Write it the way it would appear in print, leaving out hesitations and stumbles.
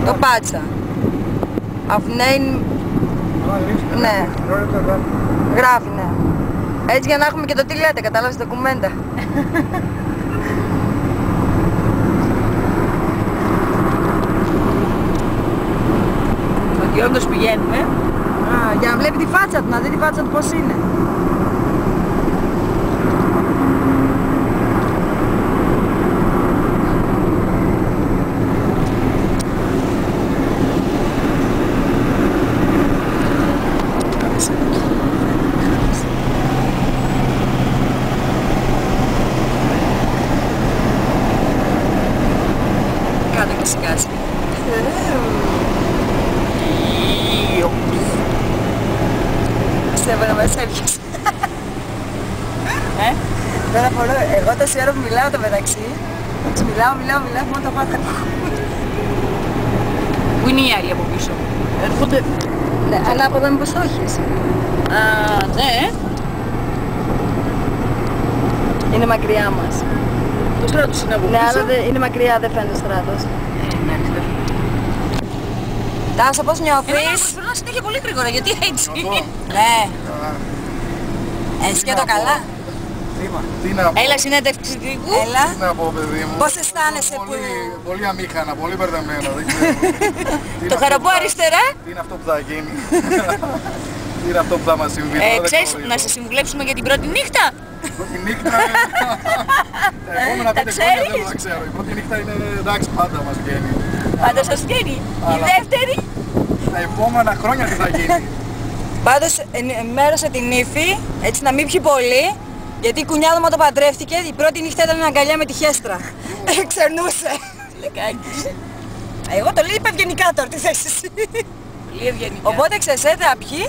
Το πάτσα. Αφνέιν... Ναι. Γράφει, ναι. Έτσι για να έχουμε και το τι λέτε, κατάλαβες ντοκουμέντα. Ότι όντως πηγαίνουμε. Για να βλέπει τη φάτσα του, να δει τη φάτσα του πώς είναι. Κάτω και σιγάζει. Σέβανα μας έπιασε. Δεν αφορώ, εγώ τόση ώρα που μιλάω το μεταξύ. Μιλάω, μόνο το πάθα. Πού είναι οι άλλοι από πίσω? Έρχονται. Ναι, ανάποδα μήπως το έχεις. Ναι. Είναι μακριά μας. Το στράτος είναι από πίσω. Ναι, αλλά είναι μακριά, δεν φαίνεται ο στράτος. Εντάξει, δεν φαίνεται. Τάσο, πώς νιώθεις? Θέλω να συνέχεια πολύ γρήγορα, γιατί έτσι. Ναι. Εσύ και το καλά. Τι να πω, Έλα, συνέντευξη τύπου. Έλα. τι να πω παιδί μου. Πώς αισθάνεσαι που... Πολύ αμήχανα, πολύ μπερδεμένο, δεν ξέρω. Το χαραμπό αριστερά. Τι είναι αυτό που θα γίνει. Τι είναι αυτό που θα μας συμβεί. Ξέρεις, να σε συμβουλέψουμε για την πρώτη νύχτα. Πρώτη νύχτα. Τα επόμενα 5 χρόνια δεν τα ξέρω. Η πρώτη νύχτα είναι εντάξει, πάντα μας βγαίνει. Πάντα σας βγαίνει. Η δεύτερη. Τα επόμενα χρόνια τι θα γίνει. Πάντως ενημέρωσε την Ήφη, έτσι να μην πιει πολύ, γιατί η κουνιάδα μου όταν παντρεύτηκε, η πρώτη νύχτα ήταν αγκαλιά με τη χέστρα. Ξερνούσε. Λεκάκης. Εγώ το λέω είπα ευγενικά τώρα, τι θες εσύ. Πολύ ευγενικά. Οπότε ξέρεις, θα πιει